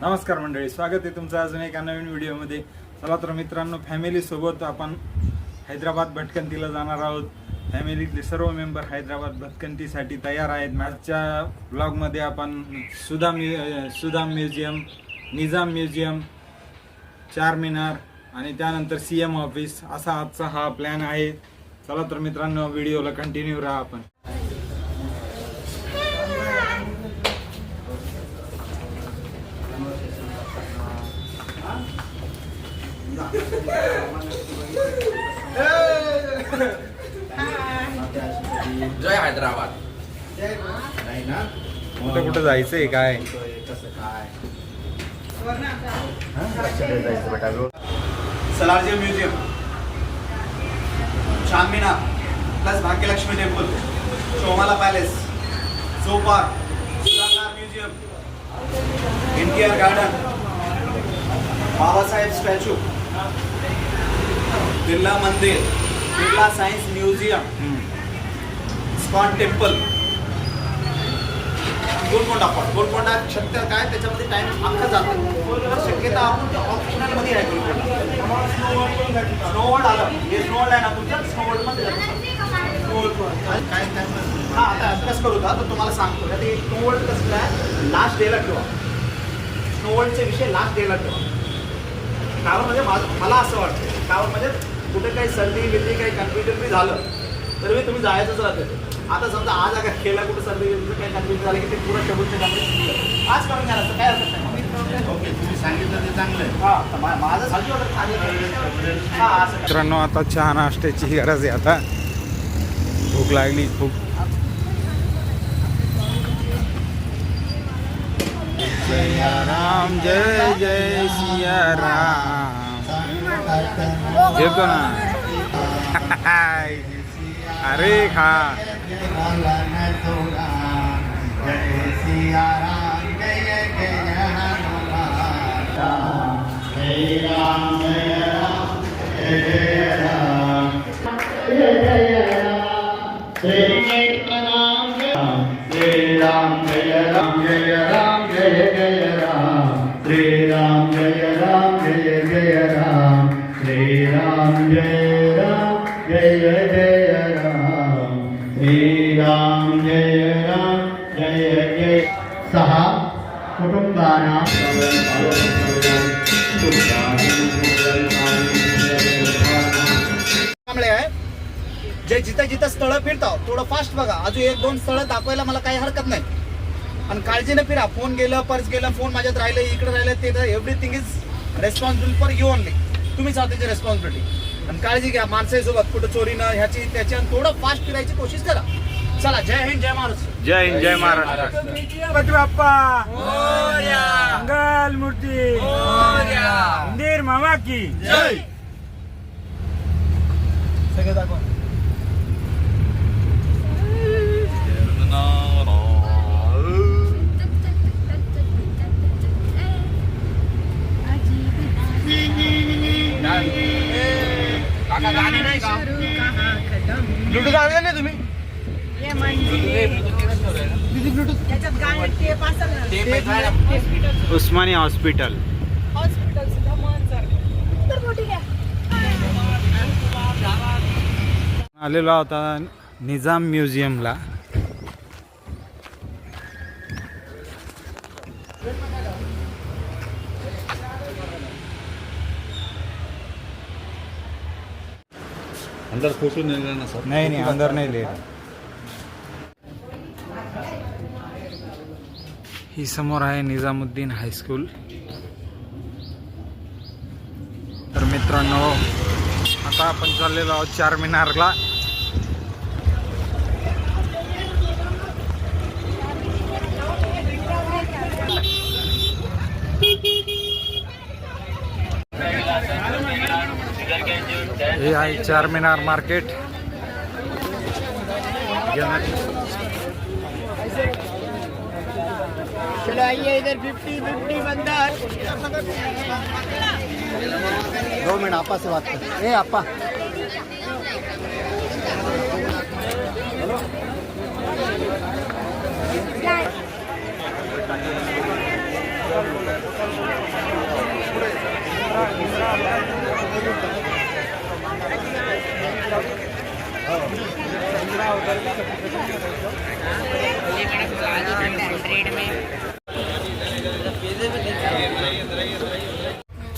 नमस्कार मंडळी, स्वागत आहे तुमचं अजून एका नवीन व्हिडिओमध्ये। चला तर मित्रांनो, फॅमिली सोबत आपण हैदराबाद भटकंतीला जाणार आहोत। फॅमिलीतले सर्व मेंबर हैदराबाद भटकंतीसाठी तयार आहेत। आजच्या ब्लॉगमध्ये आपण सुदाम म्युझियम, निजाम म्युझियम, चारमिनार आणि त्यानंतर CM ऑफिस असा आजचा हा प्लॅन आहे। चला तर मित्रांनो, व्हिडिओला कंटिन्यू राहा आपण। जय हैदराबाद। नाही ना, कुठं जायचंय काय? Salar Jung museum, Charminar plus Bhagyalakshmi temple, Chowmahalla palace, zoo park, Sudhakar museum, NTR garden, Babasaheb statue, Birla Mandir, Birla science museum, ISKCON temple, Golconda शक्य काय त्याच्यामध्ये टाइम अख्खा जातो। शक्यता आपण ते ऑप्शनल मध्ये आहे। गोलकोंडा स्नोवर्ल्ड आलं, हे स्नोवर्ल्ड आहे ना तुमचं, स्नोवर्ल्ड मध्ये काय हा आता अभ्यास करू का तर तुम्हाला सांगतो ते स्नोवर्ल्ड कसं आहे, लास्ट डेला ठेवा। स्नोवर्ल्डचे विषय लास्ट डेला ठेवा। कारण म्हणजे मला असं वाटतं कारण म्हणजे कुठे काही सर्दी बिर्दी काही कन्फ्युजन बी झालं तर मी तुम्ही जायचंच राहते। आता समजा आज अगर केला कुठे सर्दी काही कन्फ्युजन झालं की ते पुरं शेवटचं काम आज करून घ्या, असं काय हरकत नाही। ओके, तुम्ही सांगितलं ते चांगलं आहे। हां, माझं साधी ऑर्डर चांगलं हां। मित्रांनो, आता चहा नाश्त्याची गरज आहे। आता भूक लागली खूप। सिया राम जय जय सिया राम। देतो ना अरे खा। जय सिया राम जय जय हनुमान, जय राम जय राम जय राम, जय जय राम जय राम, श्री राम जय राम जय राम जय जय राम, श्री राम जय राम जय जय राम, श्री राम जय राम जय जय राम, श्री राम जय राम जय जय। सहा कुटुंबानां आहे जे जिथं जिथं स्थळं फिरतो थोडं फास्ट बघा। अजून एक दोन स्थळं दाखवायला मला काही हरकत नाही, पण काळजीने फिरा। फोन गेलं, पर्स गेलं, फोन माझ्यात राहिले, इकडे राहिले, ते everything is responsible for you only. तुम्हीच आहात त्याची रेस्पॉन्सिबिलिटी। आणि काळजी घ्या माणसासोबत कुठं चोरी न ह्याची त्याची, थोडं फास्ट फिरायची कोशिश करा। चला, जय हिंद जय महाराष्ट्र। जय हिंद जय महाराष्ट्र। गणपती बाप्पा मोरया, मंगल मूर्ती मोरया, मंदिर मामा की जय। सगळे दाखवा। काका गाणे नाही का? ब्लूटूथ आणलं नाही तुम्ही? उस्मानी हॉस्पिटल आलेलो होता निजाम म्युझियमला। अंदर फोटो नहीं लेना सर। नहीं अंदर नहीं ले। ही समोर आहे निजामुद्दीन हायस्कूल। तर मित्रांनो, आता आपण चाललेलो आहोत चारमिनारला। हे आहे चारमिनार मार्केट। चलो आइए इधर 50-50 बंदा। 2 मिनट आपा से बात कर। ए आपा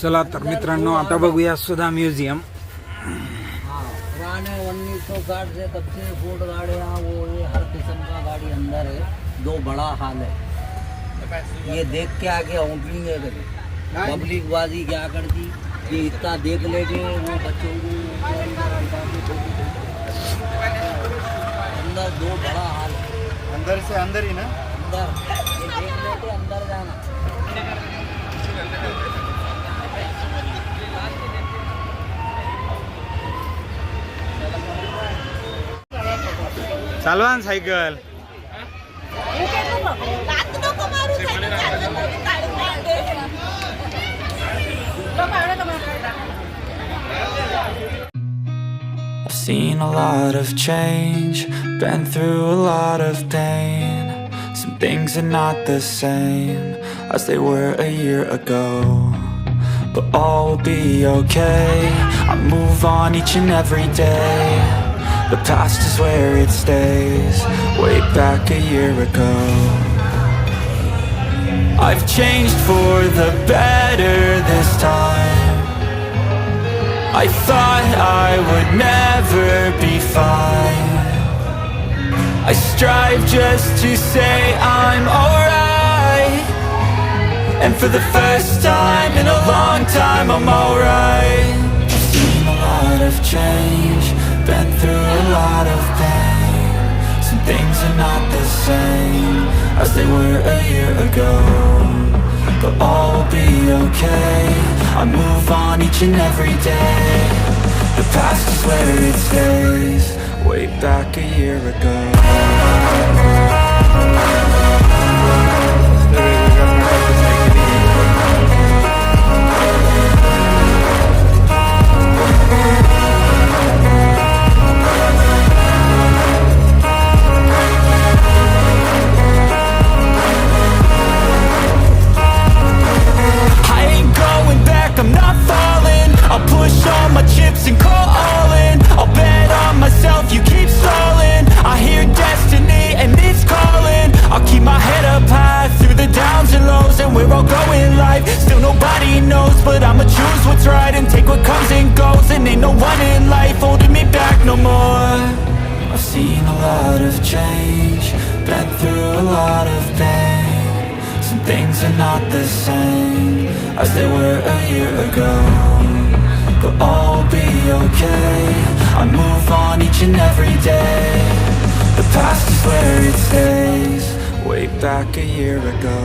चला तर मित्रांनो आता बघूया सुधा म्युझियम. पुराने 1960 से तब से फोर्ड गाड़ियाँ वो ये हर किस्म का गाड़ी अंदर है. 2 बड़ा हॉल है. ये देख के आके होटलिंग है पब्लिक बाजी क्या करती कि इतना देख लेके वो बच्चों को अंदर 2 बड़ा हॉल है. अंदर से अंदर ही ना. अंदर ये देख लेके अंदर जाना. चालवा ना cycle. I've seen a lot of change, been through a lot of pain. Some things are not the same as they were a year ago, but all will be okay. I move on each and every day. The past is where it stays, way back a year ago. I've changed for the better this time. I thought I would never be fine. I strive just to say I'm alright, and for the first time in a long time I'm alright. I've seen a lot of change, been through a lot of pain. Some things are not the same as they were a year ago, but all will be okay. I move on each and every day. The past is where it stays, way back a year ago. I'm not falling. I'll push all my chips and call all in. I'll bet on myself, you keep stalling. I hear destiny and it's calling. I'll keep my head up high through the downs and lows, and we're all going life. Still nobody knows, but I'ma choose what's right and take what comes and goes. And ain't no one in life holding me back no more. I've seen a lot of change, been through a lot of pain. Some things are not the same as they were a year ago, but all will be okay. I move on each and every day. The past is where it stays, way back a year ago.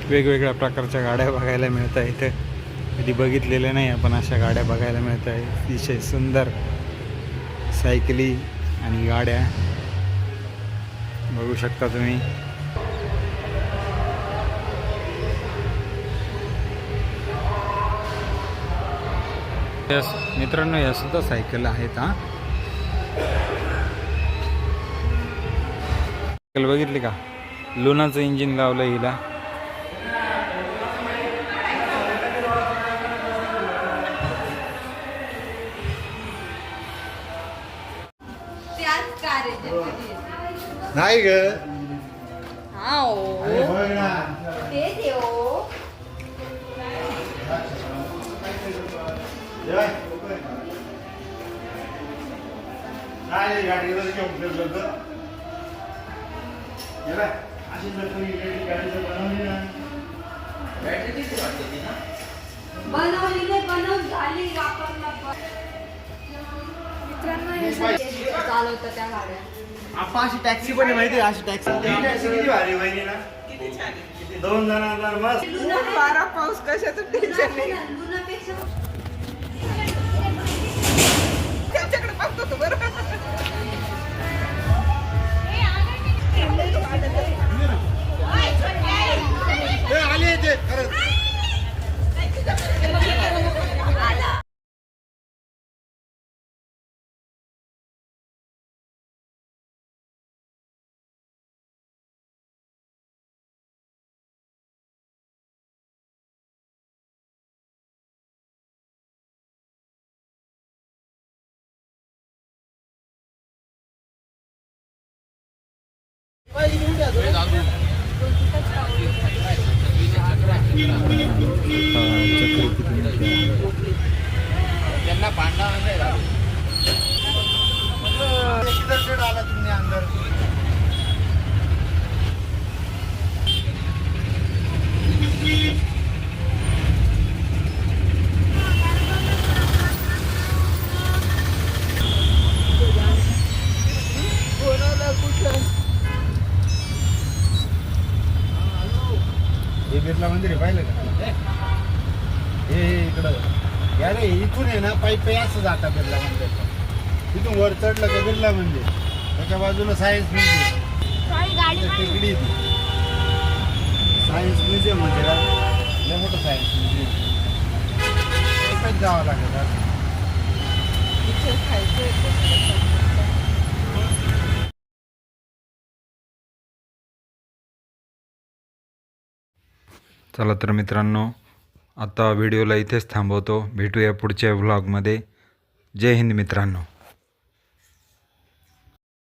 वेगवेगळ्या प्रकारच्या गाड्या बघायला मिळत आहे इथे. कधी बघितलेल्या नाही आपण अशा गाड्या बघायला मिळत आहे. अतिशय सुंदर सायकली आणि गाड्या बघू शकता तुम्ही. मित्रांनो या सुद्धा सायकल आहेत. हा सायकल बघितली का? लुनाचं इंजिन लावलं हिला. नाही ग गाडी बनवून झाली वापरला. मित्रांनो हे चालवतं त्या गाड्या. आपण अशी टॅक्सी पण आहे माहिती आहे, अशी टॅक्सी किती भारी बहिणी ना. 2 जणांना मस्त. वारा पाऊस कशाचं टेन्शन नाही. लुनापेक्षा त्याच्याकडे बघतो तो बरं. आली ते खरंच. त्यांना भांडा आला तुम्ही अंदर. हे बिर्ला मंदिर आहे, पाहिलं का? हे इकडं या रे, इथून आहे ना पायी पायी असं जाता बिर्ला मंदिर. तिथून वर चढलं का बिर्ला मंदिर, त्याच्या बाजूला सायन्स म्युझियम टेकडी ती. सायन्स म्युझियम म्हणजे का लय मोठं सायन्स म्युझियम जावं लागेल. चला तर मित्रांनो आता व्हिडिओला इथेच थांबवतो. भेटूया पुढच्या व्लॉगमध्ये. जय हिंद मित्रांनो.